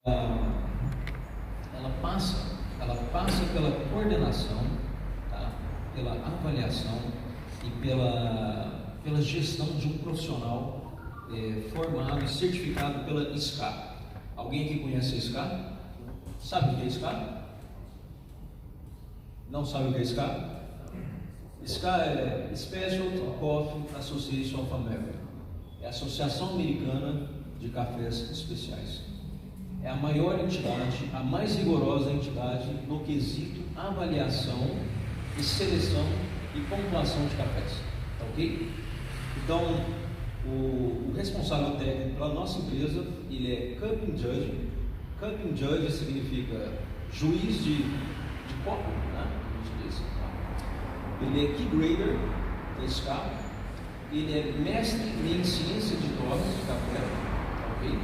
ela passa pela coordenação, tá? Pela avaliação e pela gestão de um profissional formado e certificado pela SCA. Alguém aqui conhece a SCA? Sabe o que é SCA? Não sabe o que é SCA? SCA é Special Coffee Association of America. É a Associação Americana de Cafés Especiais. É a maior entidade, a mais rigorosa entidade no quesito avaliação e seleção e pontuação de cafés. Tá ok? Então, o responsável técnico pela nossa empresa, ele é Cupping Judge. Cupping Judge significa juiz de copo, né? Ele é Key Grader da SCA. Ele é mestre em ciência de drogas de café, ok?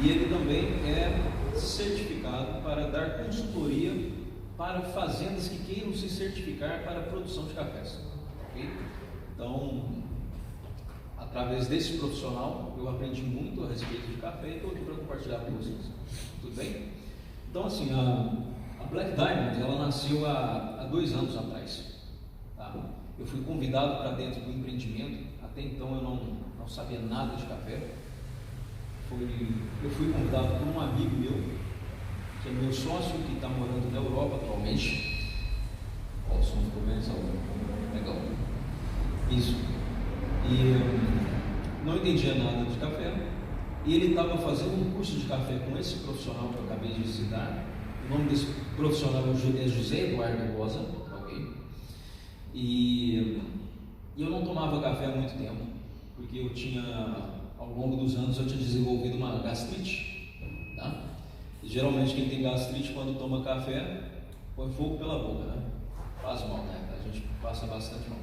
E ele também é certificado para dar consultoria para fazendas que queiram se certificar para a produção de cafés, ok? Então, através desse profissional, eu aprendi muito a respeito de café e estou aqui para compartilhar com vocês. Tudo bem? Então, assim, a Black Diamond, ela nasceu há 2 anos atrás. Tá? Eu fui convidado para dentro do empreendimento. Até então eu não sabia nada de café. Eu fui convidado por um amigo meu, que é meu sócio, que está morando na Europa atualmente. Ó, o som ficou bem saudável. Legal. Isso. E não entendia nada de café. E ele estava fazendo um curso de café com esse profissional que eu acabei de citar. O nome desse profissional é José Eduardo Rosa, ok? E eu não tomava café há muito tempo, porque ao longo dos anos, eu tinha desenvolvido uma gastrite, tá? E geralmente quem tem gastrite, quando toma café, põe fogo pela boca, né? Faz mal, né? A gente passa bastante mal.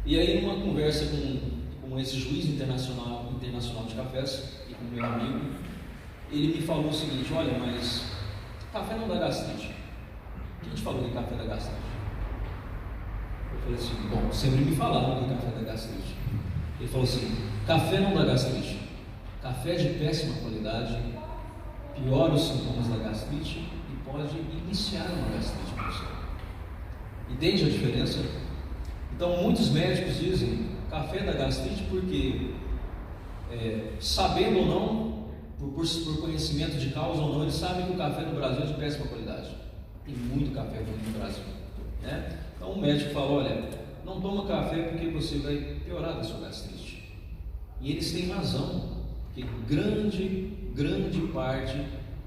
E aí, numa conversa com esse juiz internacional de cafés e com meu amigo, ele me falou o seguinte: olha, mas café não dá gastrite. Quem te falou que café dá gastrite? Eu falei assim: bom, sempre me falaram que café dá gastrite. Ele falou assim: café não dá gastrite. Café de péssima qualidade piora os sintomas da gastrite e pode iniciar uma gastrite para você. Entende a diferença? Então, muitos médicos dizem café dá gastrite porque, sabendo ou não, por conhecimento de causa ou não, eles sabem que o café no Brasil é de péssima qualidade. Tem muito café ruim no Brasil, né? Então o médico fala: olha, não toma café porque você vai piorar da sua gastrite. E eles têm razão, porque grande parte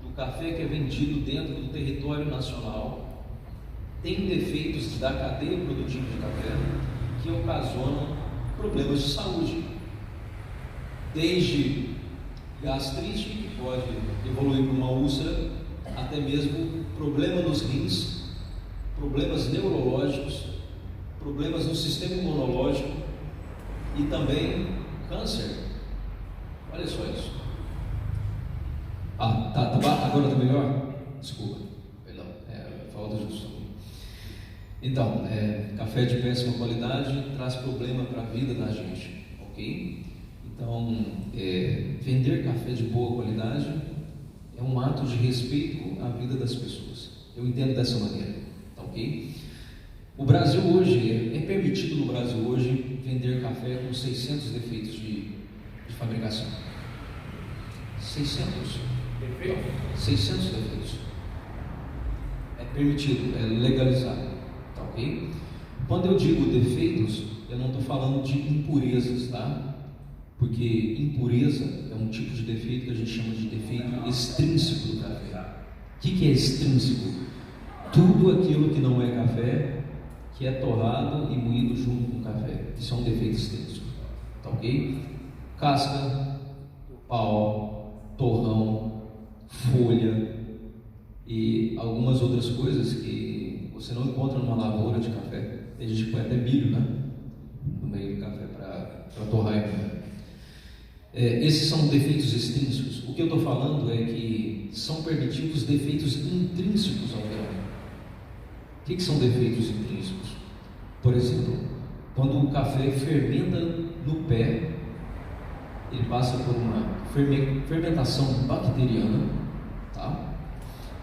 do café que é vendido dentro do território nacional tem defeitos da cadeia produtiva de café que ocasionam problemas de saúde, desde gastrite, que pode evoluir para uma úlcera, até mesmo problema nos rins, problemas neurológicos, problemas no sistema imunológico e também câncer. Olha só isso. Agora está melhor? Desculpa, perdão, falta de costume. Então, café de péssima qualidade traz problema para a vida da gente, ok? Então, vender café de boa qualidade é um ato de respeito à vida das pessoas. Eu entendo dessa maneira, tá ok? O Brasil hoje, é permitido no Brasil hoje vender café com 600 defeitos de fabricação. 600 defeitos. É permitido, é legalizado, tá ok? Quando eu digo defeitos, eu não estou falando de impurezas, tá? Porque impureza é um tipo de defeito que a gente chama de defeito extrínseco do café. O que é extrínseco? Tudo aquilo que não é café, que é torrado e moído junto com o café. Isso é um defeito extrínseco, tá ok? Casca, pau, torrão, folha e algumas outras coisas que você não encontra numa lavoura de café. Tem gente que põe até milho, né? No meio do café para torrar e comer. Esses são defeitos extrínsecos. O que eu estou falando é que são permitidos defeitos intrínsecos ao grão. O que são defeitos intrínsecos? Por exemplo, quando o café fermenta no pé, ele passa por uma fermentação bacteriana, tá?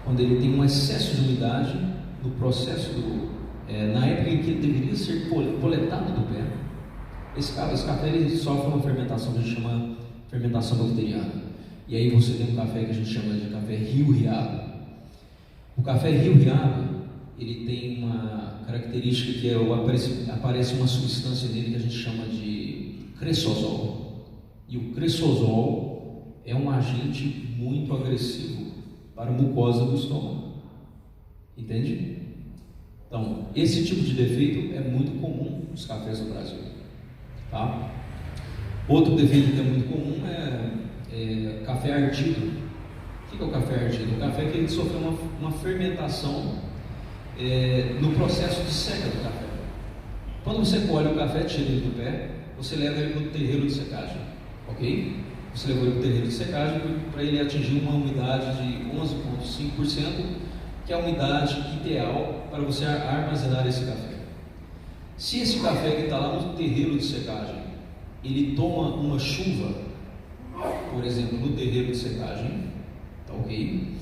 Quando ele tem um excesso de umidade no processo na época em que ele deveria ser coletado do pé, esse café ele sofre uma fermentação que a gente chama fermentação bacteriana. E aí você tem um café que a gente chama de café Rio Riado. O café Rio Riado, ele tem uma característica que aparece uma substância nele que a gente chama de cresosol. E o cresosol é um agente muito agressivo para a mucosa do estômago. Entende? Então, esse tipo de defeito é muito comum nos cafés do Brasil. Tá? Outro defeito que é muito comum é café ardido. O que é o café ardido? O café que ele sofreu uma fermentação no processo de seca do café. Quando você colhe o café, tira ele do pé, você leva ele para o terreiro de secagem, ok? Você levou ele para o terreiro de secagem para ele atingir uma umidade de 11,5%, que é a umidade ideal para você armazenar esse café. Se esse café que está lá no terreiro de secagem, ele toma uma chuva, por exemplo, no terreiro de secagem, tá ok?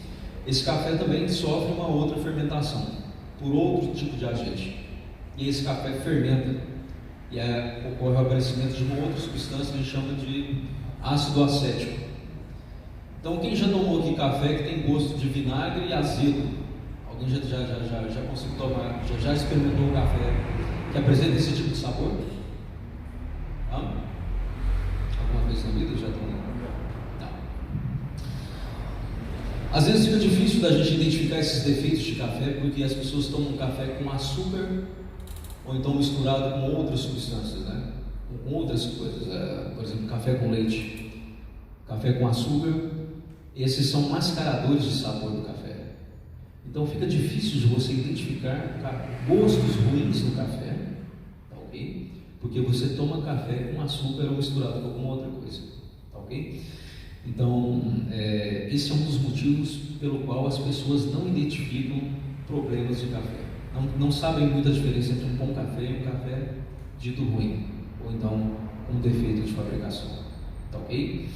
Esse café também sofre uma outra fermentação por outro tipo de agente. E esse café fermenta e ocorre o aparecimento de uma outra substância que a gente chama de ácido acético. Então, quem já tomou aqui café que tem gosto de vinagre e azedo? Alguém já conseguiu tomar, já experimentou um café que apresenta esse tipo de sabor? Alguma vez na vida já tomou? Não. Às vezes fica difícil da gente identificar esses defeitos de café porque as pessoas tomam café com açúcar ou então misturado com outras substâncias, né? Com outras coisas, por exemplo, café com leite, café com açúcar. Esses são mascaradores de sabor do café. Então fica difícil de você identificar gostos ruins no café, tá ok? Porque você toma café com açúcar ou misturado com alguma outra coisa, tá ok? Então, esse é um dos motivos pelo qual as pessoas não identificam problemas de café. Não sabem muita diferença entre um bom café e um café dito ruim, ou então um defeito de fabricação, tá ok?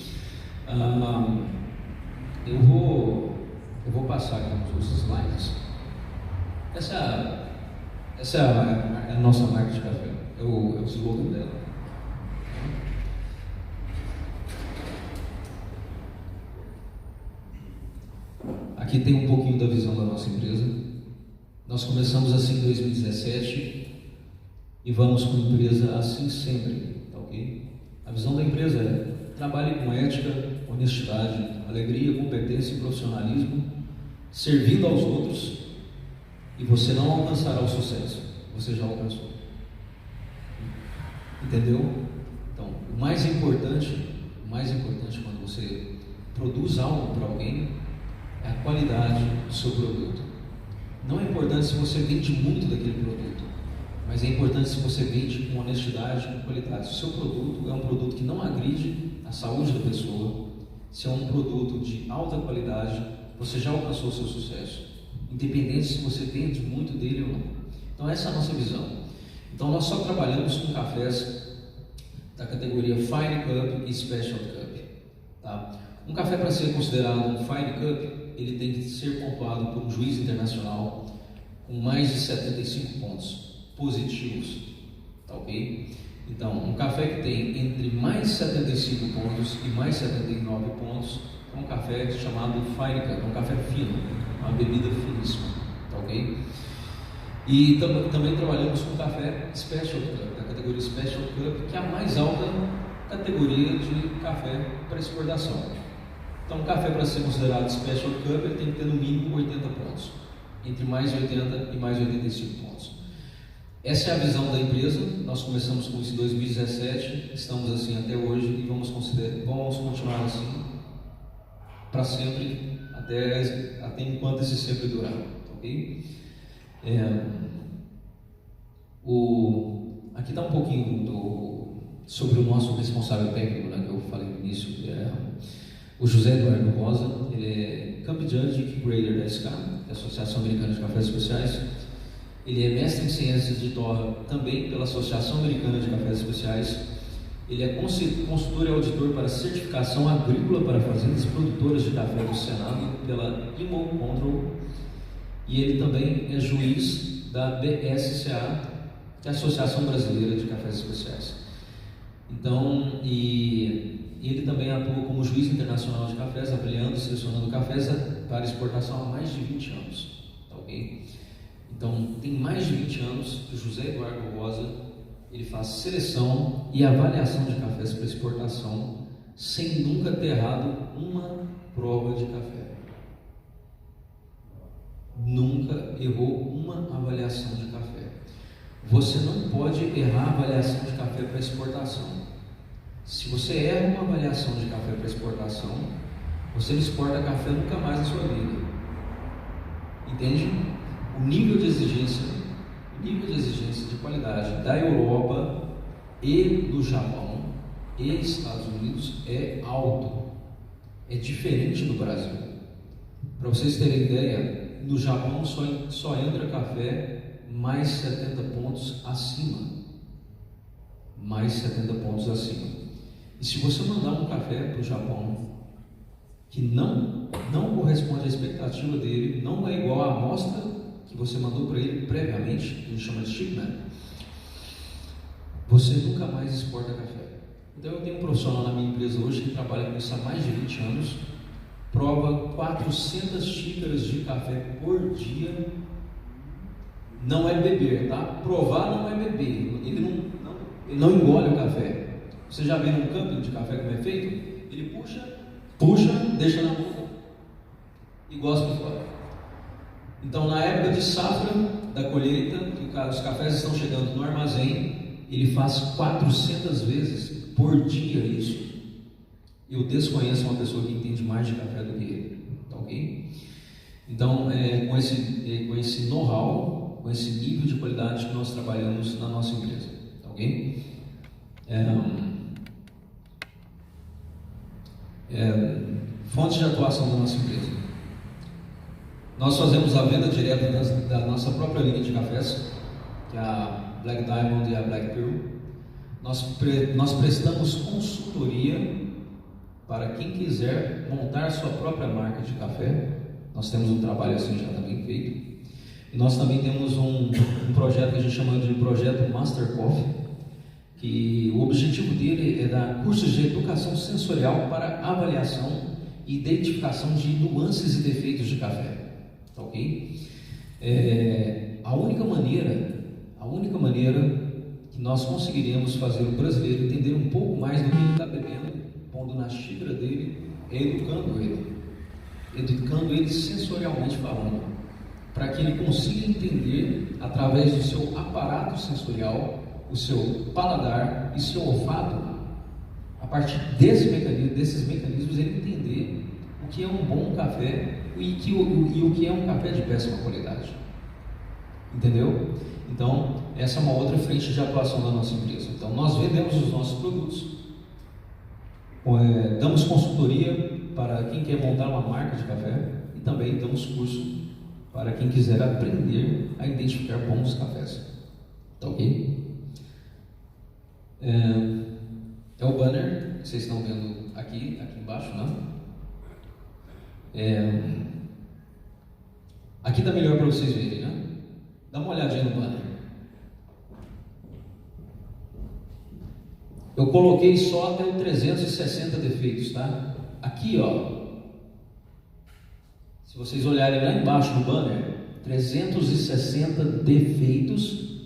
Eu vou passar aqui nos slides. Essa é a nossa marca de café, é o slogan dela. Aqui tem um pouquinho da visão da nossa empresa. Nós começamos assim em 2017 e vamos com a empresa assim sempre, tá ok? A visão da empresa é: trabalhe com ética, honestidade, alegria, competência e profissionalismo, servindo aos outros, e você não alcançará o sucesso, você já alcançou. Entendeu? Então, o mais importante quando você produz algo para alguém é a qualidade do seu produto. Não é importante se você vende muito daquele produto, mas é importante se você vende com honestidade, com qualidade. Se o seu produto é um produto que não agride a saúde da pessoa, se é um produto de alta qualidade, você já alcançou o seu sucesso, independente se você vende muito dele ou não. Então essa é a nossa visão. Então nós só trabalhamos com cafés da categoria Fine Cup e Special Cup, tá? Um café, para ser considerado um Fine Cup, ele tem que ser pontuado por um juiz internacional com mais de 75 pontos positivos, tá ok? Então, um café que tem entre mais 75 pontos e mais 79 pontos é um café chamado Fine Cup, um café fino, uma bebida finíssima, tá ok? E também trabalhamos com café Special Cup, da categoria Special Cup, que é a mais alta categoria de café para exportação. Então, um café, para ser considerado Special Cup, ele tem que ter no mínimo 80 pontos, entre mais 80 e mais 85 pontos. Essa é a visão da empresa. Nós começamos com isso em 2017, estamos assim até hoje e vamos continuar assim para sempre, até enquanto esse sempre durar, ok? Aqui está um pouquinho sobre o nosso responsável técnico, né, que eu falei no início, o José Eduardo Rosa. Ele é Camp Judge e Grader da SCA, que é a Associação Americana de Cafés Especiais. Ele é mestre em ciências de torra também pela Associação Americana de Cafés Especiais. Ele é consultor e auditor para certificação agrícola para fazendas produtoras de café do Senado pela IMO Control, e ele também é juiz da BSCA, que é a Associação Brasileira de Cafés Especiais. Então, e ele também atua como juiz internacional de cafés, avaliando e selecionando cafés para exportação há mais de 20 anos. Tá, ok? Então, tem mais de 20 anos que o José Eduardo Rosa ele faz seleção e avaliação de cafés para exportação sem nunca ter errado uma prova de café. Nunca errou uma avaliação de café. Você não pode errar a avaliação de café para exportação. Se você erra uma avaliação de café para exportação, você não exporta café nunca mais na sua vida. Entende? O nível de exigência de qualidade da Europa e do Japão e Estados Unidos é alto. É diferente do Brasil. Para vocês terem ideia, no Japão só entra café mais 70 pontos acima. Mais 70 pontos acima. E se você mandar um café para o Japão que não corresponde à expectativa dele, não é igual à amostra que você mandou para ele previamente, que a gente chama de shipment, você nunca mais exporta café. Então eu tenho um profissional na minha empresa hoje que trabalha com isso há mais de 20 anos, prova 400 xícaras de café por dia. Não é beber, tá? Provar não é beber. Ele não engole o café. Você já viu um camping de café como é feito? Ele puxa, deixa na boca e gospe fora. Então, na época de safra da colheita, que os cafés estão chegando no armazém, ele faz 400 vezes por dia isso. Eu desconheço uma pessoa que entende mais de café do que ele, tá ok? Então, com esse know-how, com esse nível de qualidade que nós trabalhamos na nossa empresa, tá ok? Fontes de atuação da nossa empresa. Nós fazemos a venda direta da nossa própria linha de cafés, que é a Black Diamond e a Black Pearl. Nós prestamos consultoria para quem quiser montar sua própria marca de café. Nós temos um trabalho assim já também feito. E nós também temos um projeto que a gente chama de Projeto Master Coffee, que o objetivo dele é dar cursos de educação sensorial para avaliação e identificação de nuances e defeitos de café. Tá ok? A única maneira que nós conseguiremos fazer o brasileiro entender um pouco mais do que ele está bebendo, pondo na xícara dele, é educando ele sensorialmente falando, para que ele consiga entender através do seu aparato sensorial, o seu paladar e seu olfato, a partir desses mecanismos ele entender o que é um bom café e o que é um café de péssima qualidade. Entendeu? Então, essa é uma outra frente de atuação da nossa empresa. Então, nós vendemos os nossos produtos, damos consultoria para quem quer montar uma marca de café e também damos curso para quem quiser aprender a identificar bons cafés. Tá ok? É o banner que vocês estão vendo aqui embaixo, né? Aqui está melhor para vocês verem, né? Dá uma olhadinha no banner. Eu coloquei só até o 360 defeitos, tá? Aqui, ó. Se vocês olharem lá embaixo no banner, 360 defeitos,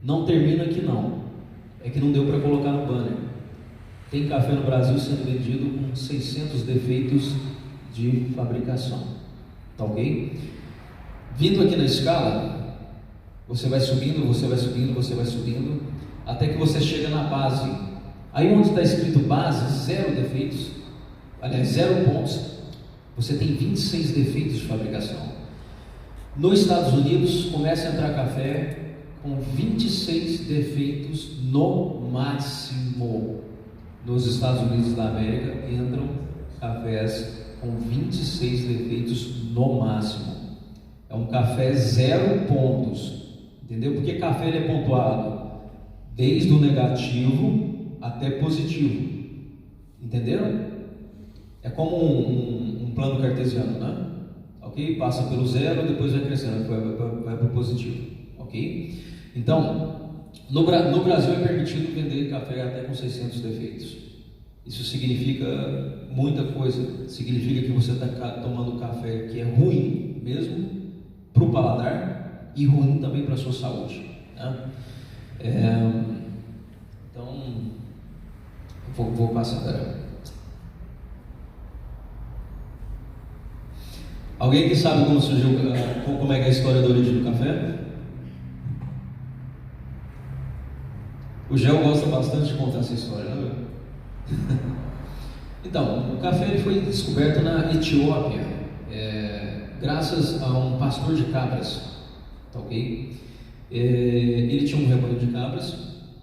não termina aqui não. É que não deu para colocar no banner. Tem café no Brasil sendo vendido com 600 defeitos de fabricação. Tá ok? Vindo aqui na escala, você vai subindo, até que você chega na base. Aí onde está escrito base, 0 defeitos, aliás, 0 pontos, você tem 26 defeitos de fabricação. Nos Estados Unidos, começa a entrar café com 26 defeitos no máximo. Nos Estados Unidos da América, entram cafés com 26 defeitos no máximo. É um café 0 pontos. Entendeu? Porque café ele é pontuado desde o negativo até positivo. Entenderam? É como um plano cartesiano, né? Ok? Passa pelo zero, depois vai crescendo, vai para o positivo. Ok? Então, no Brasil é permitido vender café até com 600 defeitos. Isso significa muita coisa. Significa que você está tomando café que é ruim mesmo para o paladar e ruim também para a sua saúde, né? Então, vou passar agora. Alguém que sabe como surgiu, como é que é a história da origem do café? O Gel gosta bastante de contar essa história, né? Então, o café ele foi descoberto na Etiópia, graças a um pastor de cabras, tá ok? Ele tinha um rebanho de cabras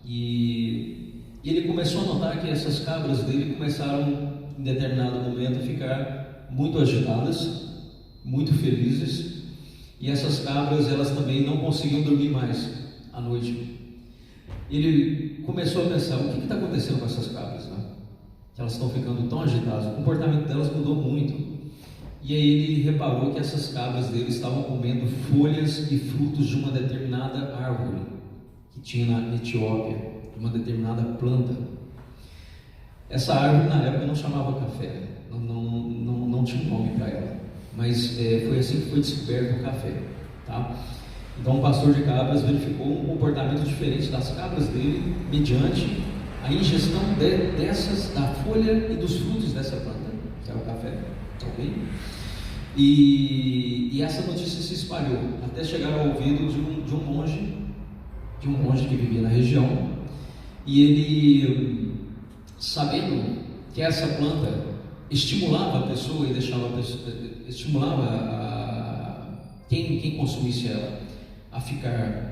e ele começou a notar que essas cabras dele começaram, em determinado momento, a ficar muito agitadas, muito felizes, e essas cabras elas também não conseguiam dormir mais à noite. Ele começou a pensar: o que está acontecendo com essas cabras, né? Que elas estão ficando tão agitadas, o comportamento delas mudou muito. E aí ele reparou que essas cabras dele estavam comendo folhas e frutos de uma determinada árvore que tinha na Etiópia, de uma determinada planta. Essa árvore na época não chamava café, não tinha nome para ela, mas foi assim que foi descoberto o café, tá? Então o pastor de cabras verificou um comportamento diferente das cabras dele mediante a ingestão da folha e dos frutos dessa planta, que é o café, ok? E essa notícia se espalhou até chegar ao ouvido de um monge que vivia na região, e ele, sabendo que essa planta estimulava a pessoa e estimulava quem consumisse ela a ficar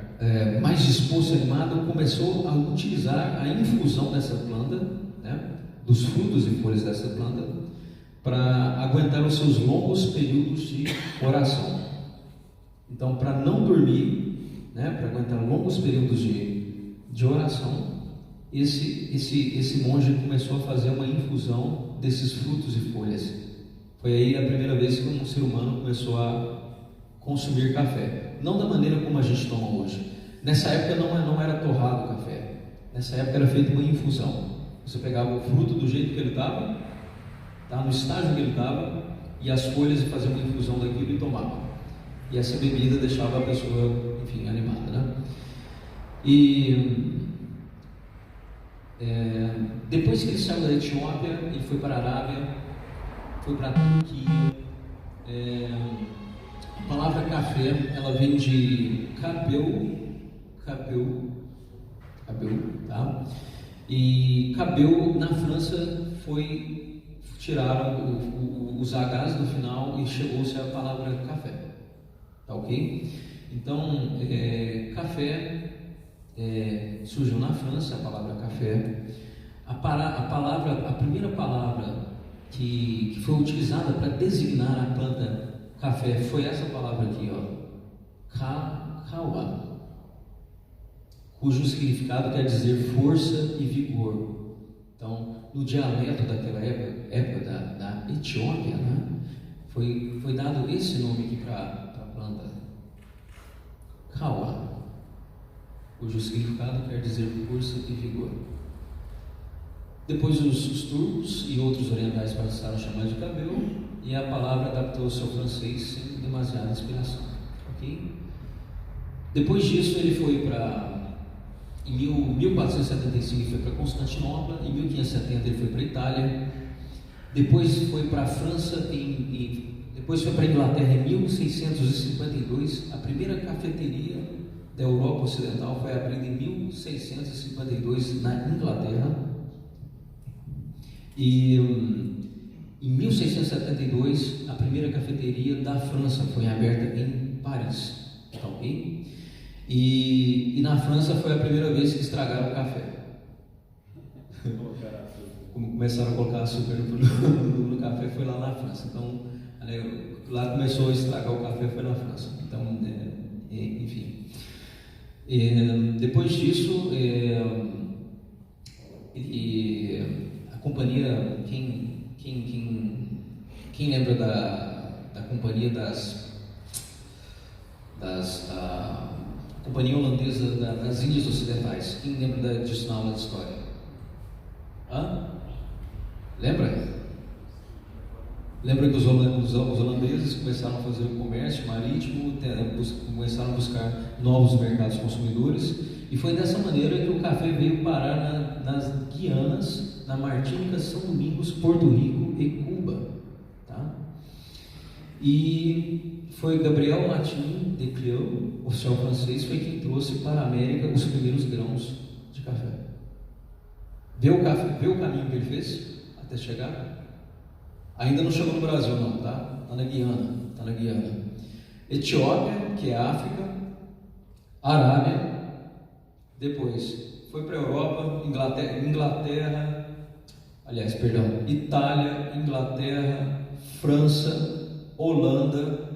mais disposto e animado, começou a utilizar a infusão dessa planta, né, dos frutos e folhas dessa planta, para aguentar os seus longos períodos de oração. Então, para não dormir, né, para aguentar longos períodos de oração, esse monge começou a fazer uma infusão desses frutos e folhas. Foi aí a primeira vez que um ser humano começou a consumir café, não da maneira como a gente toma hoje. Nessa época não era torrado o café, nessa época era feita uma infusão. Você pegava o fruto do jeito que ele estava, tá, no estágio que ele estava, e as folhas, e fazia uma infusão daquilo e tomava. E essa bebida deixava a pessoa, enfim, animada, né? E depois que ele saiu da Etiópia, ele foi para a Arábia, foi para a Turquia. A palavra café, ela vem de cabel, tá? E cabel na França tiraram os H's no final e chegou-se a palavra café, tá ok? Então, café surgiu na França, a palavra café. A primeira palavra que foi utilizada para designar a planta café foi essa palavra aqui, ó, kawa, cujo significado quer dizer força e vigor. Então, no dialeto daquela época da Etiópia, né, foi dado esse nome aqui para a planta, kawa, cujo significado quer dizer força e vigor. Depois os turcos e outros orientais passaram a chamar de cabelo, e a palavra adaptou-se ao francês sem demasiada inspiração, ok? Depois disso ele foi em 1475 ele foi para Constantinopla, em 1570 ele foi para a Itália, depois foi para a França, depois foi para a Inglaterra em 1652. A primeira cafeteria da Europa Ocidental foi abrida em 1652 na Inglaterra. E em 1672 a primeira cafeteria da França foi aberta em Paris, tá ok? E na França foi a primeira vez que estragaram o café. Como começaram a colocar açúcar no café, foi lá na França. Então, lá começou a estragar o café, foi na França. Então, enfim. Depois disso, companhia, quem lembra da companhia companhia holandesa das Índias Ocidentais? Quem lembra disso na aula de história? Lembra? Lembra que os holandeses começaram a fazer o comércio marítimo, começaram a buscar novos mercados consumidores, e foi dessa maneira que o café veio parar nas Guianas, na Martinica, São Domingos, Porto Rico e Cuba. Tá? E foi Gabriel Martin de Cleo, oficial francês, foi quem trouxe para a América os primeiros grãos de café. Vê o caminho que ele fez até chegar? Ainda não chegou no Brasil não, tá? Está na Guiana. Etiópia, que é África, Arábia, depois foi para a Europa, Itália, Inglaterra, França, Holanda,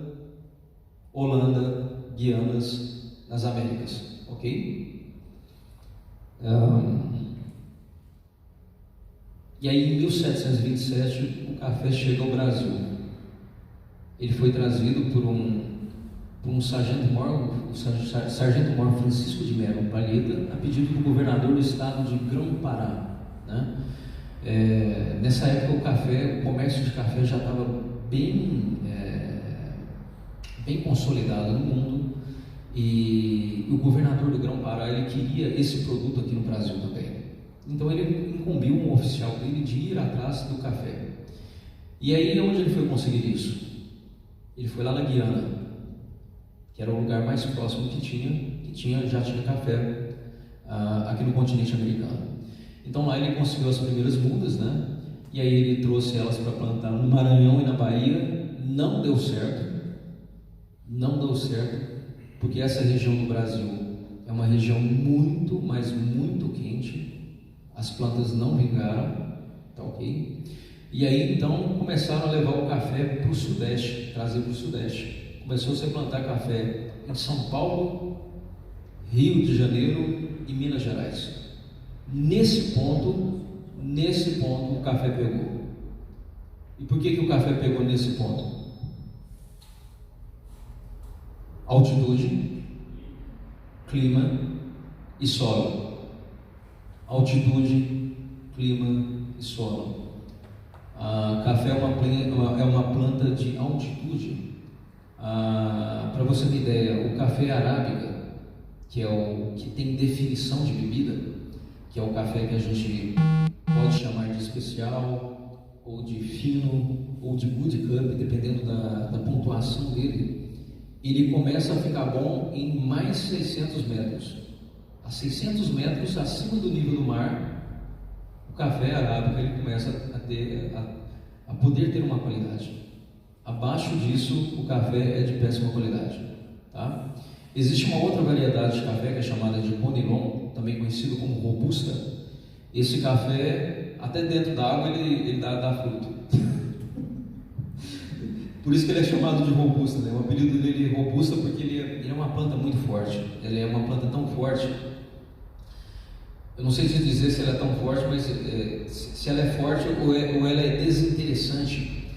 Guianas, nas Américas, ok? E aí, em 1727, o café chega ao Brasil. Ele foi trazido por um sargento-mor, o sargento-mor Francisco de Melo Palheta, a pedido do governador do estado de Grão-Pará. Né? Nessa época, o comércio de café já estava bem consolidado no mundo, e o governador do Grão-Pará ele queria esse produto aqui no Brasil também. Então ele incumbiu um oficial dele de ir atrás do café. E aí, onde ele foi conseguir isso? Ele foi lá na Guiana, que era o lugar mais próximo já tinha café aqui no continente americano. Então lá ele conseguiu as primeiras mudas, né? E aí ele trouxe elas para plantar no Maranhão e na Bahia. Não deu certo, porque essa região do Brasil é uma região muito, mas muito quente. As plantas não vingaram, tá ok? E aí então começaram a levar o café para o Sudeste, trazer para o Sudeste. Começou-se a plantar café em São Paulo, Rio de Janeiro e Minas Gerais. Nesse ponto o café pegou. E por que o café pegou nesse ponto? Altitude, clima e solo. Altitude, clima e solo. Café é uma planta de altitude. Para você ter ideia, o café arábica, que é o que tem definição de bebida, que é o café que a gente pode chamar de especial, ou de fino, ou de good cup, dependendo da pontuação dele, ele começa a ficar bom em mais 600 metros. A 600 metros acima do nível do mar, o café arábica ele começa a poder ter uma qualidade. Abaixo disso, o café é de péssima qualidade. Tá? Existe uma outra variedade de café que é chamada de Conilon, também conhecido como Robusta. Esse café, até dentro da água, ele dá fruto. Por isso que ele é chamado de Robusta, né? O apelido dele é Robusta porque ele é uma planta muito forte. Ele é uma planta tão forte. Eu não sei dizer se ela é tão forte, mas se ela é forte ou ela é desinteressante,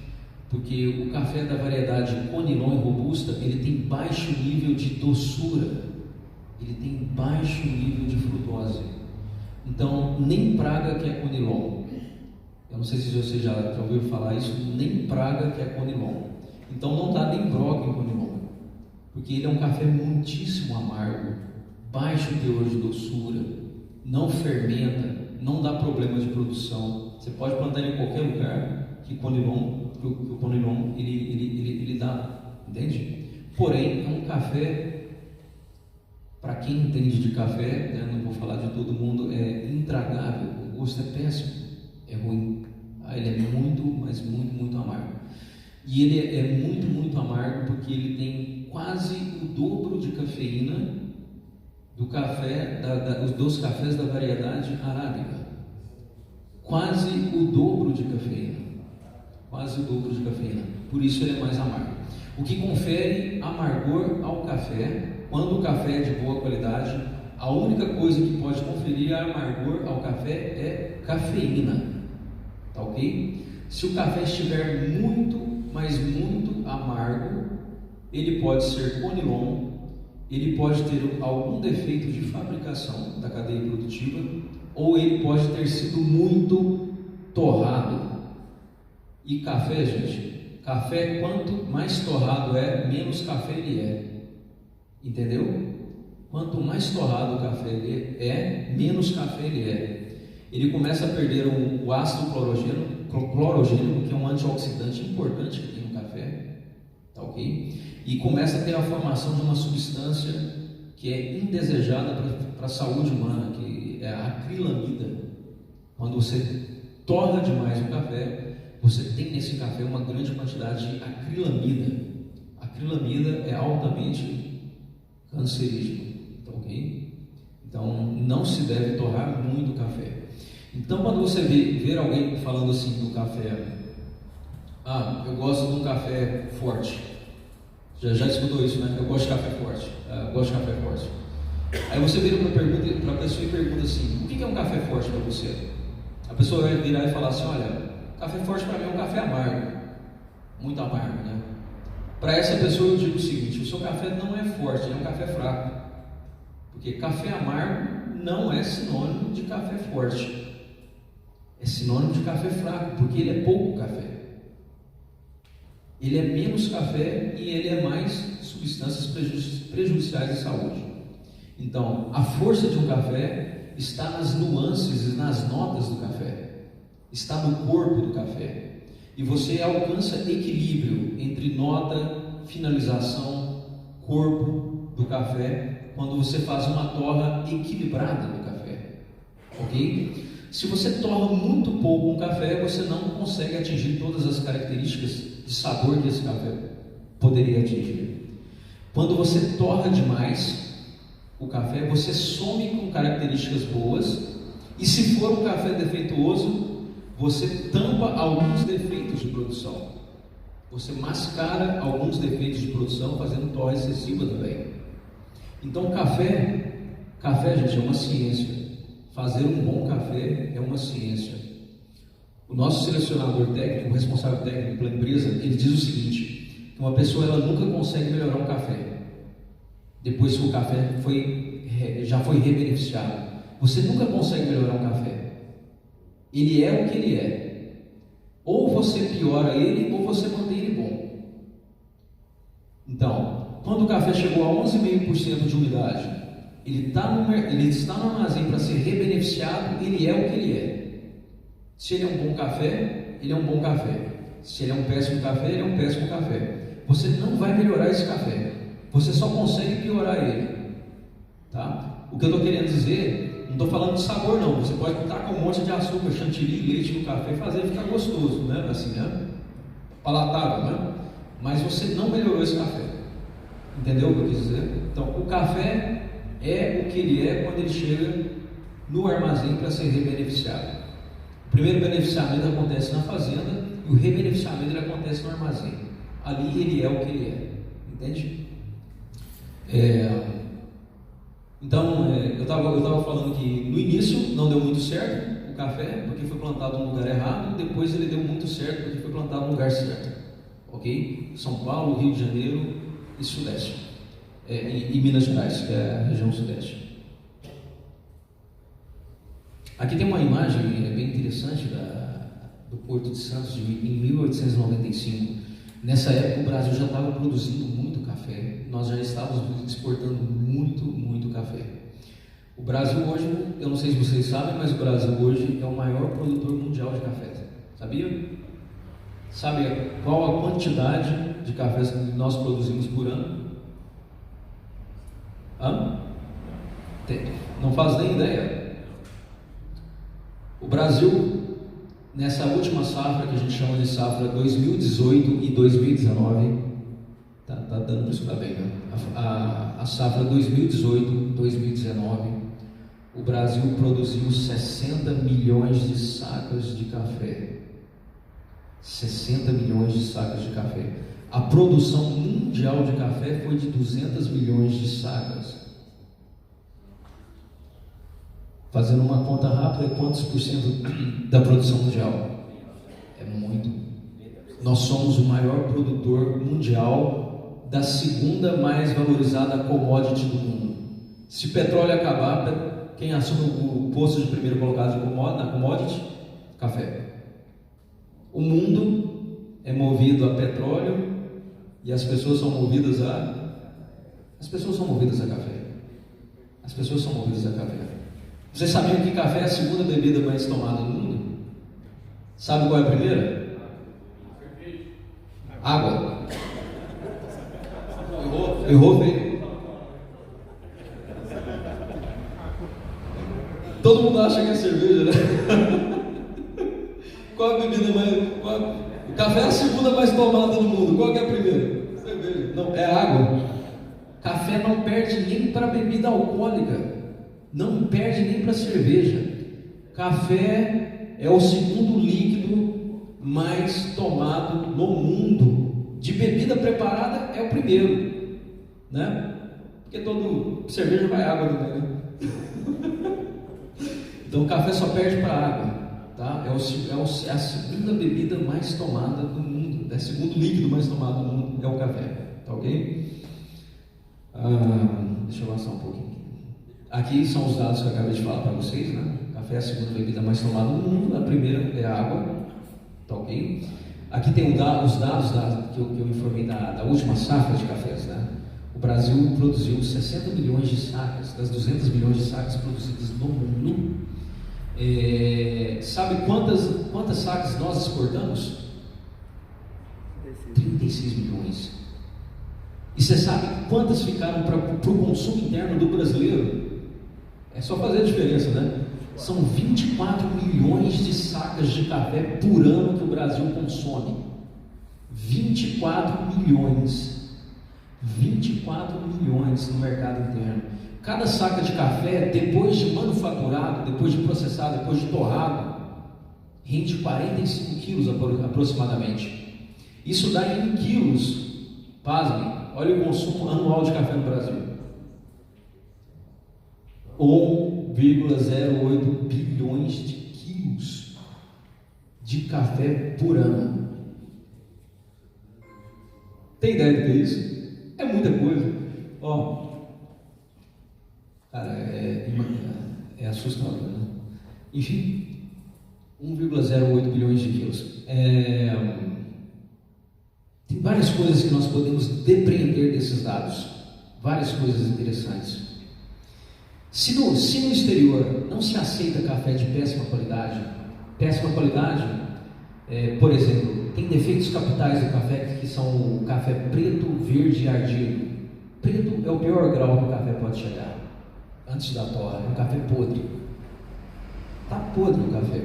porque o café da variedade Conilon e Robusta, ele tem baixo nível de doçura, ele tem baixo nível de frutose. Então, nem praga que é Conilon. Eu não sei se você já ouviu falar isso, nem praga que é Conilon. Então não dá nem broca em Conilon, porque ele é um café muitíssimo amargo, baixo teor de doçura, não fermenta, não dá problema de produção. Você pode plantar ele em qualquer lugar que o Conilon ele dá, entende? Porém, é um café, para quem entende de café, né, não vou falar de todo mundo, é intragável, o gosto é péssimo, é ruim. Ele é muito, mas muito, muito amargo. E ele é muito, muito amargo porque ele tem quase o dobro de cafeína do café, dos cafés da variedade arábica. Quase o dobro de cafeína. Quase o dobro de cafeína. Por isso ele é mais amargo. O que confere amargor ao café, quando o café é de boa qualidade, a única coisa que pode conferir amargor ao café é cafeína. tá ok? Se o café estiver muito, mas muito amargo, ele pode ser conilon, ele pode ter algum defeito de fabricação da cadeia produtiva, ou ele pode ter sido muito torrado. E café, gente, café quanto mais torrado é, menos café ele é. Entendeu? Quanto mais torrado o café é, menos café ele é. Ele começa a perder o ácido clorogênico, que é um antioxidante importante que tem no café, tá ok? E começa a ter a formação de uma substância que é indesejada para a saúde humana, que é a acrilamida. Quando você torra demais o café, você tem nesse café uma grande quantidade de acrilamida. A acrilamida é altamente cancerígeno, tá ok? Então não se deve torrar muito o café. Então quando você ver alguém falando assim do café, eu gosto de um café forte. Já escutou isso, né? Eu gosto de café forte. Aí você vira para a pessoa e pergunta assim: o que é um café forte para você? A pessoa vai virar e falar assim: olha, café forte para mim é um café amargo, muito amargo, né? Para essa pessoa eu digo o seguinte: o seu café não é forte, ele é um café fraco. Porque café amargo não é sinônimo de café forte. É sinônimo de café fraco, porque ele é pouco café. Ele é menos café e ele é mais substâncias prejudiciais à saúde. Então, a força de um café está nas nuances e nas notas do café. Está no corpo do café. E você alcança equilíbrio entre nota, finalização, corpo do café, quando você faz uma torra equilibrada do café. Ok? Se você torra muito pouco um café, você não consegue atingir todas as características de sabor que esse café poderia atingir. Quando você torra demais o café, você some com características boas, e se for um café defeituoso, você tampa alguns defeitos de produção. Você mascara alguns defeitos de produção fazendo torra excessiva também. Então café, gente, é uma ciência. Fazer um bom café é uma ciência. O nosso selecionador técnico, o responsável técnico pela empresa, ele diz o seguinte: que uma pessoa ela nunca consegue melhorar um café depois que o café já foi rebeneficiado. Você nunca consegue melhorar um café. Ele é o que ele é. Ou você piora ele, ou você mantém ele bom. Então, quando o café chegou a 11,5% de umidade, ele está no armazém para ser rebeneficiado, ele é o que ele é. Se ele é um bom café, ele é um bom café. Se ele é um péssimo café, ele é um péssimo café. Você não vai melhorar esse café. Você só consegue piorar ele. Tá? O que eu estou querendo dizer, não estou falando de sabor não. Você pode botar com um monte de açúcar, chantilly, leite no café e fazer ele ficar gostoso, né? Assim, né? Palatável, né? Mas você não melhorou esse café. Entendeu o que eu quis dizer? Então, o café é o que ele é quando ele chega no armazém para ser rebeneficiado. O primeiro beneficiamento acontece na fazenda e o rebeneficiamento ele acontece no armazém. Ali ele é o que ele é. Entende? Então, eu estava falando que no início não deu muito certo o café, porque foi plantado no lugar errado. Depois ele deu muito certo, porque foi plantado no lugar certo. Ok? São Paulo, Rio de Janeiro e Sudeste. E Minas Gerais, que é a região Sudeste. Aqui tem uma imagem bem interessante do Porto de Santos, em 1895. Nessa época o Brasil já estava produzindo muito café, nós já estávamos exportando muito café. O Brasil hoje, eu não sei se vocês sabem, mas o Brasil hoje é o maior produtor mundial de café. Sabia? Sabe qual a quantidade de cafés que nós produzimos por ano? Não faz nem ideia. O Brasil, nessa última safra, que a gente chama de safra 2018 e 2019, tá dando para escutar bem, né? A safra 2018-2019, o Brasil produziu 60 milhões de sacas de café. 60 milhões de sacas de café. A produção mundial de café foi de 200 milhões de sacas. Fazendo uma conta rápida, quantos por cento da produção mundial? muito. Nós somos o maior produtor mundial da segunda mais valorizada commodity do mundo. Se o petróleo acabar, quem assume o posto de primeiro colocado na commodity? Café. O mundo é movido a petróleo e as pessoas são movidas a café. As pessoas são movidas a café. Vocês sabiam que café é a segunda bebida mais tomada no mundo? Sabe qual é a primeira? Água. Errou, feio. Todo mundo acha que é cerveja, né? Qual a bebida mais... O café é a segunda mais tomada no mundo. Qual que é a primeira? Cerveja. Não, é água. Café não perde nem para bebida alcoólica. Não perde nem para cerveja. Café é o segundo líquido mais tomado no mundo. De bebida preparada é o primeiro, né? Porque cerveja vai água também, né? Então o café só perde para água, tá? É a segunda bebida mais tomada do mundo, é o segundo líquido mais tomado do mundo, é o café, tá ok? Deixa eu avançar um pouquinho. Aqui são os dados que eu acabei de falar para vocês, né? O café é a segunda bebida mais tomada do mundo, a primeira é a água, tá ok? Aqui tem os dados que eu informei da última safra de cafés, né? O Brasil produziu 60 milhões de sacas, das 200 milhões de sacas produzidas no mundo. Sabe quantas sacas nós exportamos? 36 milhões. E você sabe quantas ficaram para o consumo interno do brasileiro? É só fazer a diferença, né? São 24 milhões de sacas de café por ano que o Brasil consome. 24 milhões. 24 milhões no mercado interno. Cada saca de café, depois de manufaturado, depois de processado, depois de torrado, rende 45 quilos aproximadamente. Isso dá em quilos, pasmem, olha o consumo anual de café no Brasil. 1,08 bilhões de quilos de café por ano. Tem ideia do que é isso? É muita coisa. Cara, é assustador, né? Enfim, 1,08 bilhões de quilos. Tem várias coisas que nós podemos depreender desses dados. Várias coisas interessantes. Se no exterior não se aceita café de péssima qualidade, por exemplo, tem defeitos capitais do café que são o café preto, verde e ardido. Preto é o pior grau que o café pode chegar, antes da torra, é um café podre. Está podre o café,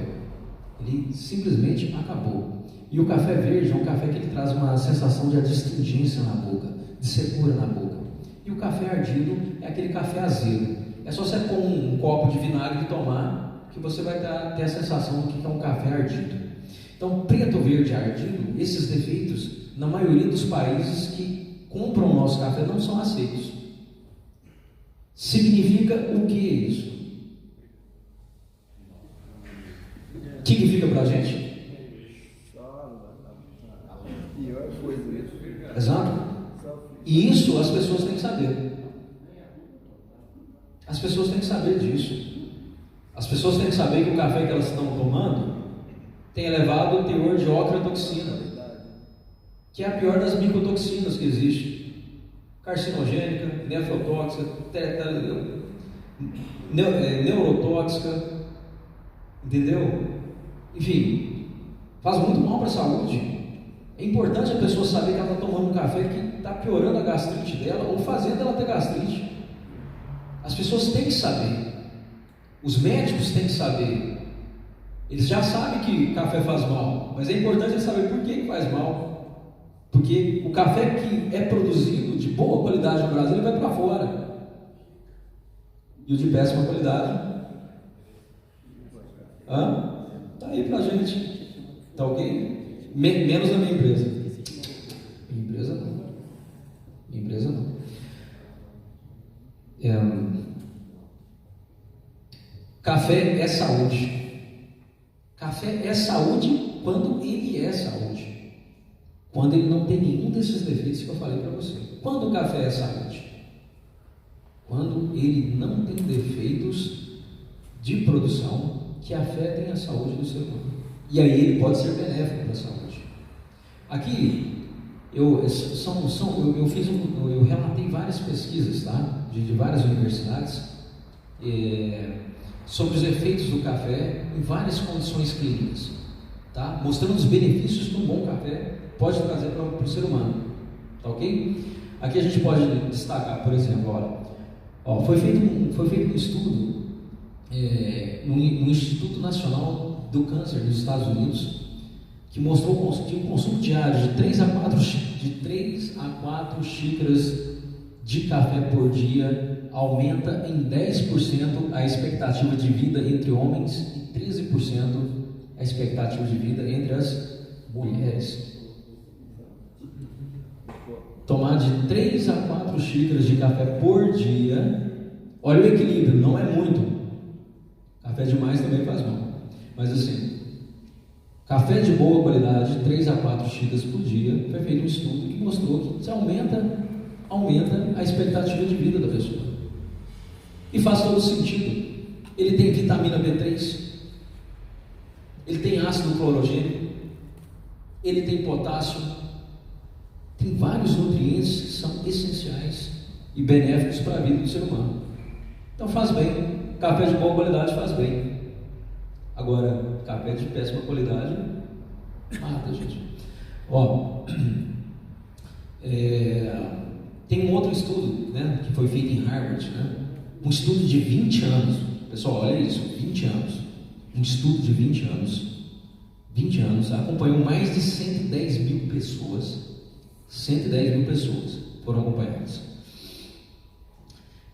ele simplesmente acabou. E o café verde é um café que ele traz uma sensação de adstringência na boca, de secura na boca. E o café ardido é aquele café azedo. É só você com um copo de vinagre tomar que você vai ter a sensação de que é um café ardido. Então, preto, verde e ardido, esses defeitos, na maioria dos países que compram o nosso café, não são aceitos. Significa o que isso? O que fica pra gente? Exato. E isso as pessoas têm que saber. As pessoas têm que saber disso. As pessoas têm que saber que o café que elas estão tomando tem elevado teor de ocratoxina, que é a pior das micotoxinas que existe. Carcinogênica, nefrotóxica, neurotóxica, entendeu? Enfim, faz muito mal para a saúde. É importante a pessoa saber que ela está tomando um café que está piorando a gastrite dela ou fazendo ela ter gastrite. As pessoas têm que saber. Os médicos têm que saber. Eles já sabem que café faz mal, mas é importante saber por que faz mal. Porque o café que é produzido de boa qualidade no Brasil, ele vai para fora. E o de péssima qualidade tá aí pra gente. Tá ok? Menos na minha empresa. Minha empresa não. Minha empresa não. Café é saúde. Café Café é saúde quando ele é saúde. Quando ele não tem nenhum desses defeitos que eu falei para você. Quando o café é saúde? Quando ele não tem defeitos de produção que afetem a saúde do ser humano. E aí ele pode ser benéfico para a saúde. Aqui eu relatei várias pesquisas, tá? de várias universidades sobre os efeitos do café em várias condições clínicas, tá? Mostrando os benefícios que um bom café pode trazer para o ser humano, tá ok? Aqui a gente pode destacar, por exemplo, foi feito um estudo no Instituto Nacional do Câncer dos Estados Unidos, que mostrou que o consumo diário de 3 a 4 xícaras de café por dia aumenta em 10% a expectativa de vida entre homens e 13% a expectativa de vida entre as mulheres. Tomar de 3 a 4 xícaras de café por dia, olha o equilíbrio, não é muito. Café demais também faz mal, mas assim, café de boa qualidade, 3 a 4 xícaras por dia. Foi feito um estudo que mostrou que aumenta a expectativa de vida da pessoa. E faz todo sentido. Ele tem vitamina B3, ele tem ácido clorogênico, ele tem potássio, tem vários nutrientes que são essenciais e benéficos para a vida do ser humano. Então faz bem. Café de boa qualidade faz bem. Agora, café de péssima qualidade mata, gente. Tem um outro estudo, né, que foi feito em Harvard, né? Um estudo de 20 anos. Pessoal, olha isso, 20 anos. Um estudo de 20 anos, acompanhou mais de 110 mil pessoas. 110 mil pessoas foram acompanhadas.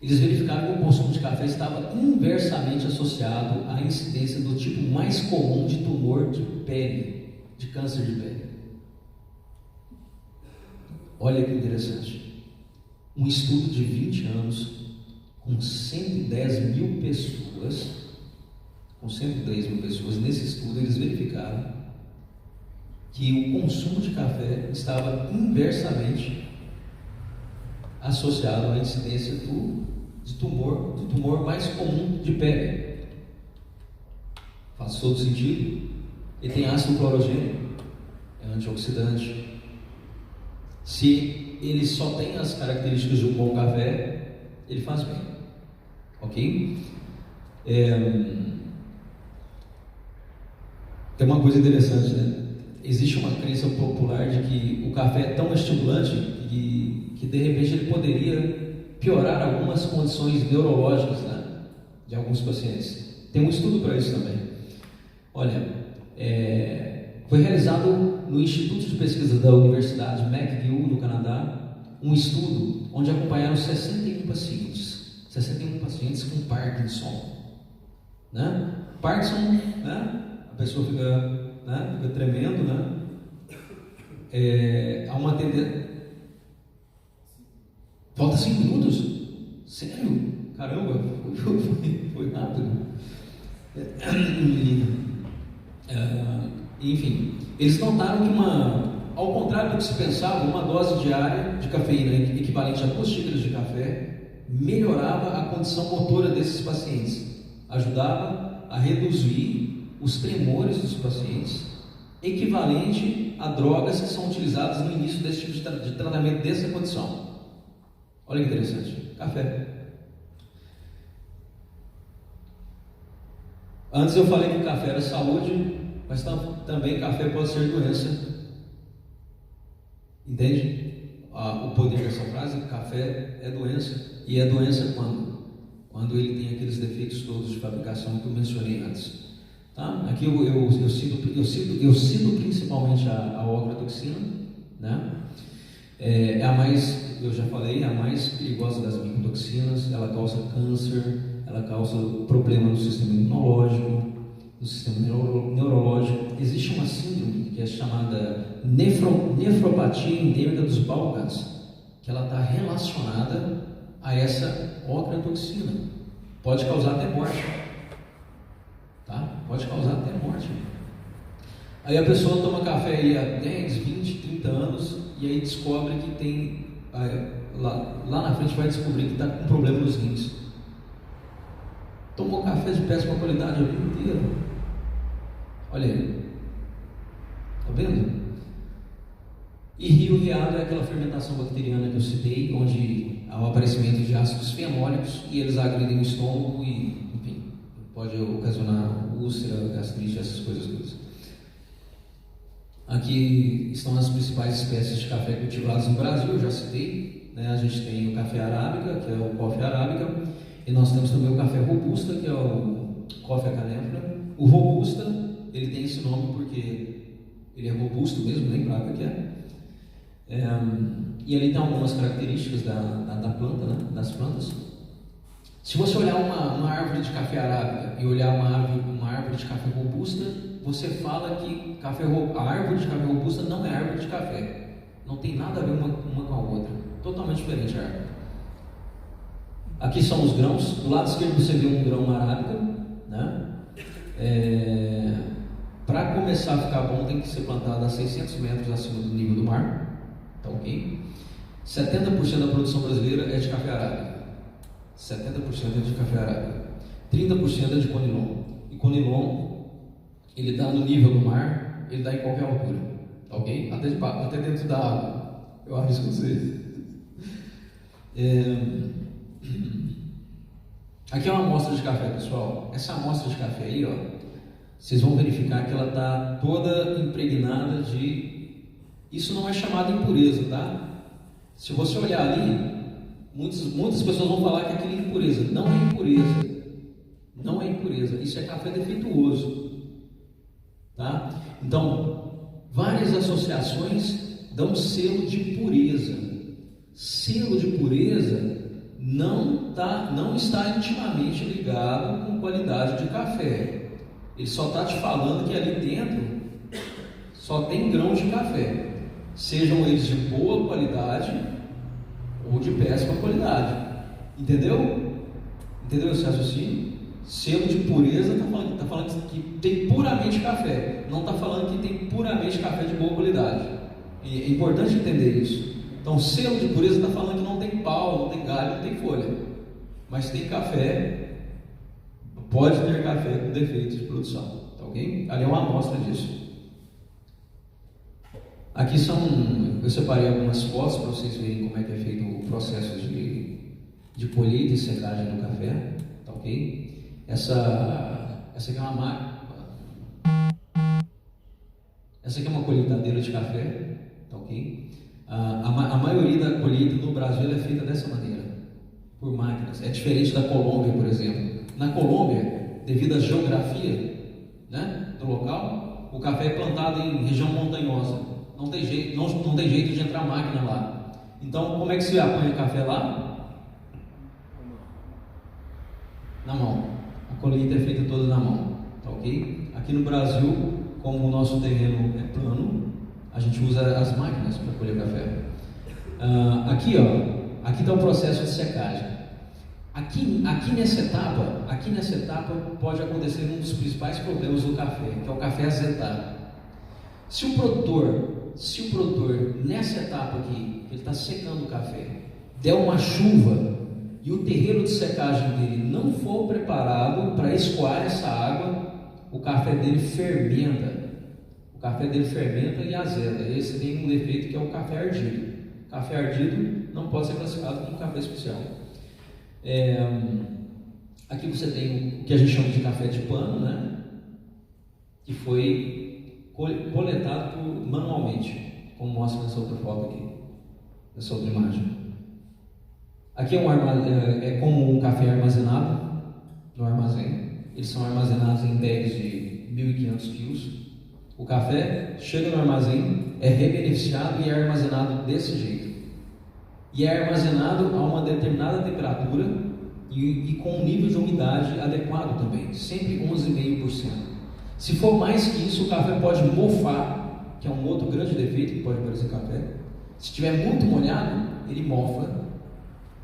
Eles verificaram que o consumo de café estava inversamente associado à incidência do tipo mais comum de tumor de pele, de câncer de pele. Olha que interessante. Um estudo de 20 anos com 110 mil pessoas, nesse estudo eles verificaram que o consumo de café estava inversamente associado à incidência do tumor mais comum de pele. Faz todo sentido. Ele tem ácido clorogênico, é antioxidante. Se ele só tem as características de um bom café, ele faz bem, ok? Tem uma coisa interessante, né? Existe uma crença popular de que o café é tão estimulante que de repente ele poderia piorar algumas condições neurológicas, né, de alguns pacientes. Tem um estudo para isso também. Olha, foi realizado no Instituto de Pesquisa da Universidade McGill, no Canadá, um estudo onde acompanharam 61 pacientes com Parkinson, né? Parkinson, né? A pessoa fica tremendo, né? Há uma tendência. Falta 5 minutos? Sério? Caramba, foi rápido. Enfim, eles notaram que ao contrário do que se pensava, uma dose diária de cafeína equivalente a 2 xícaras de café melhorava a condição motora desses pacientes, ajudava a reduzir os tremores dos pacientes, equivalente a drogas que são utilizadas no início desse tipo de tratamento dessa condição. Olha que interessante, café. Antes eu falei que café era saúde, mas também café pode ser doença. Entende? O poder dessa frase, café é doença. E é doença quando? Quando ele tem aqueles defeitos todos de fabricação que eu mencionei antes. Tá? Aqui eu cito principalmente a ochratoxina, né? É a mais, eu já falei, é a mais perigosa das micotoxinas. Ela causa câncer, ela causa problema no sistema imunológico, no sistema neurológico. Existe uma síndrome que é chamada nefropatia endêmica dos Balcãs, que ela está relacionada a essa ochratoxina. Pode causar até morte, tá? Pode causar até morte. Aí a pessoa toma café aí há 10, 20, 30 anos e aí descobre que tem, lá na frente vai descobrir que está com problema nos rins. Tomou café de péssima qualidade a vida inteira. Olha aí. Está vendo? E rio reado é aquela fermentação bacteriana que eu citei, onde há o aparecimento de ácidos fenólicos e eles agridem o estômago e, enfim, pode ocasionar úlcera, gastrite, essas coisas todas. Aqui estão as principais espécies de café cultivadas no Brasil, eu já citei, né? A gente tem o café arábica, que é o coffea arábica, e nós temos também o café robusta, que é o coffea canephora. O robusta, ele tem esse nome porque ele é robusto mesmo, nem praga que é. E ali tem algumas características da planta, né? Das plantas. Se você olhar uma árvore de café arábica e olhar uma árvore de café robusta, você fala que a árvore de café robusta não é árvore de café. Não tem nada a ver uma com a outra. Totalmente diferente a árvore. Aqui são os grãos. Do lado esquerdo você vê um grão arábica, né? Para começar a ficar bom tem que ser plantado a 600 metros acima do nível do mar. Tá ok? 70% da produção brasileira é de café arábica. 70% é de café arábica. 30% é de conilon. E conilon, ele dá no nível do mar, ele dá em qualquer altura. Tá ok? Até dentro da água. Eu arrisco dizer. Aqui é uma amostra de café, pessoal. Essa amostra de café aí, ó, vocês vão verificar que ela está toda impregnada de... Isso não é chamado impureza, tá? Se você olhar ali, muitas pessoas vão falar que aquilo é impureza. Não é impureza. Não é impureza. Isso é café defeituoso. Tá? Então, várias associações dão selo de pureza. Selo de pureza não está intimamente ligado com qualidade de café. Ele só está te falando que ali dentro só tem grãos de café, sejam eles de boa qualidade ou de péssima qualidade. Entendeu? Entendeu esse raciocínio? Selo de pureza está falando que tem puramente café, não está falando que tem puramente café de boa qualidade. É importante entender isso. Então, selo de pureza está falando que não tem pau, não tem galho, não tem folha, mas tem café, pode ter café com defeitos de produção, tá ok? Ali é uma amostra disso. Aqui eu separei algumas fotos para vocês verem como é que é feito o processo de colheita e secagem do café, tá ok? Essa aqui é uma máquina. Essa aqui é uma colheitadeira de café, tá ok? A maioria da colheita no Brasil é feita dessa maneira, por máquinas. É diferente da Colômbia, por exemplo. Na Colômbia, devido à geografia, né, do local, o café é plantado em região montanhosa. Não tem jeito de entrar máquina lá. Então, como é que se apanha café lá? Na mão. A colheita é feita toda na mão, tá ok? Aqui no Brasil, como o nosso terreno é plano, a gente usa as máquinas para colher café. Aqui está o processo de secagem. Aqui nessa etapa pode acontecer um dos principais problemas do café, que é o café azedar. Se o produtor nessa etapa aqui, ele está secando o café, der uma chuva e o terreiro de secagem dele não for preparado para escoar essa água, o café dele fermenta. O café dele fermenta e azeda. Esse tem um defeito que é o café ardido. O café ardido não pode ser classificado como café especial. Aqui você tem o que a gente chama de café de pano, né? Que foi coletado manualmente, como mostra nessa outra foto aqui, nessa outra imagem. Aqui é como um café armazenado no armazém. Eles são armazenados em bags de 1.500 quilos. O café chega no armazém, é rebeneficiado e é armazenado desse jeito. E é armazenado a uma determinada temperatura e com um nível de umidade adequado também, sempre 11,5%. Se for mais que isso, o café pode mofar, que é um outro grande defeito que pode aparecer café. Se estiver muito molhado, ele mofa.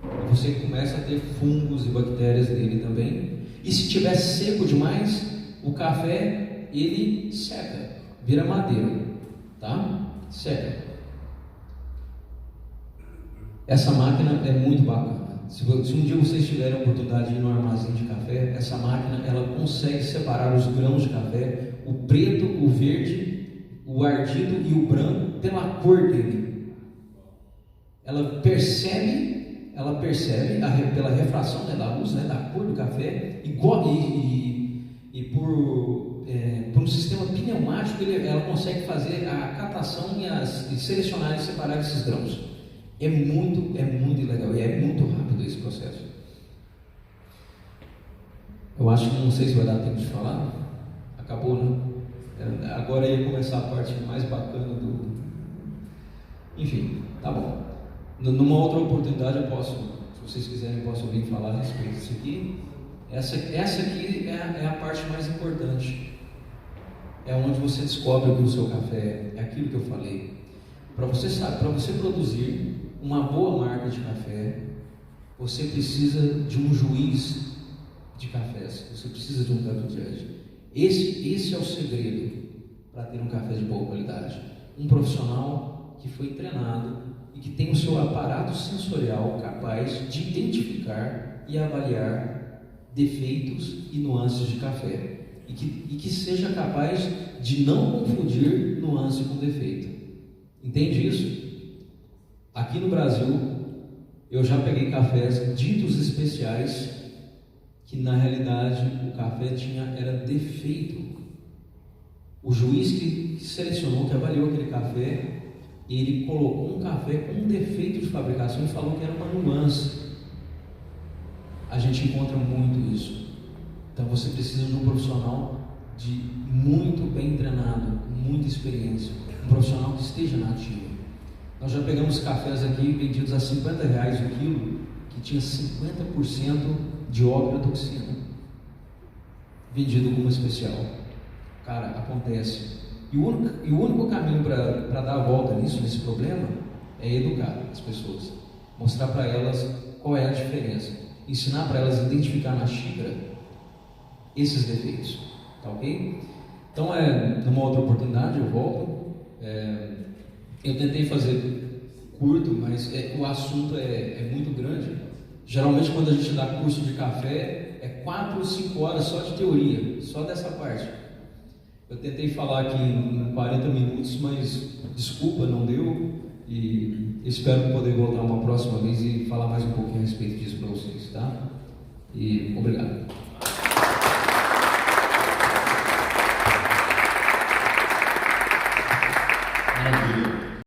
E você começa a ter fungos e bactérias nele também. E se estiver seco demais, o café ele seca. vira madeira, tá? Sério. Essa máquina é muito bacana. Se um dia vocês tiverem a oportunidade de ir no armazém de café, essa máquina ela consegue separar os grãos de café, o preto, o verde, o ardido e o branco pela cor dele. Ela percebe pela refração, né, da luz, né, da cor do café e por um sistema pneumático ela consegue fazer a catação e selecionar e separar esses grãos. É muito legal e é muito rápido esse processo. Eu acho que não sei se vai dar tempo de falar. Acabou, né? Agora ia começar a parte mais bacana do... Enfim, tá bom. Numa outra oportunidade eu posso, se vocês quiserem, eu posso vir falar a respeito disso aqui. Essa aqui é a parte mais importante. É onde você descobre que o seu café é aquilo que eu falei. Para você produzir uma boa marca de café, você precisa de um juiz de cafés, você precisa de um café judge. Esse é o segredo para ter um café de boa qualidade. Um profissional que foi treinado e que tem o seu aparato sensorial capaz de identificar e avaliar defeitos e nuances de café e que seja capaz de não confundir nuance com defeito. Entende isso? Aqui no Brasil, eu já peguei cafés ditos especiais que na realidade o café era defeito. O juiz que selecionou, que avaliou aquele café, ele colocou um café com um defeito de fabricação e falou que era uma nuance. A gente encontra muito isso. Então você precisa de um profissional muito bem treinado, com muita experiência, um profissional que esteja na ativa. Nós já pegamos cafés aqui vendidos a R$50 o quilo, que tinha 50% de ocratoxina, vendido como especial. Cara, acontece. E o único caminho para dar a volta nesse problema, é educar as pessoas, mostrar para elas qual é a diferença, ensinar para elas a identificar na xícara esses defeitos, tá ok? Então, numa outra oportunidade eu volto. Eu tentei fazer curto, mas o assunto é muito grande. Geralmente quando a gente dá curso de café, é 4 ou 5 horas só de teoria, só dessa parte. Eu tentei falar aqui em 40 minutos, mas desculpa, não deu. E espero poder voltar uma próxima vez e falar mais um pouquinho a respeito disso para vocês, tá? E obrigado.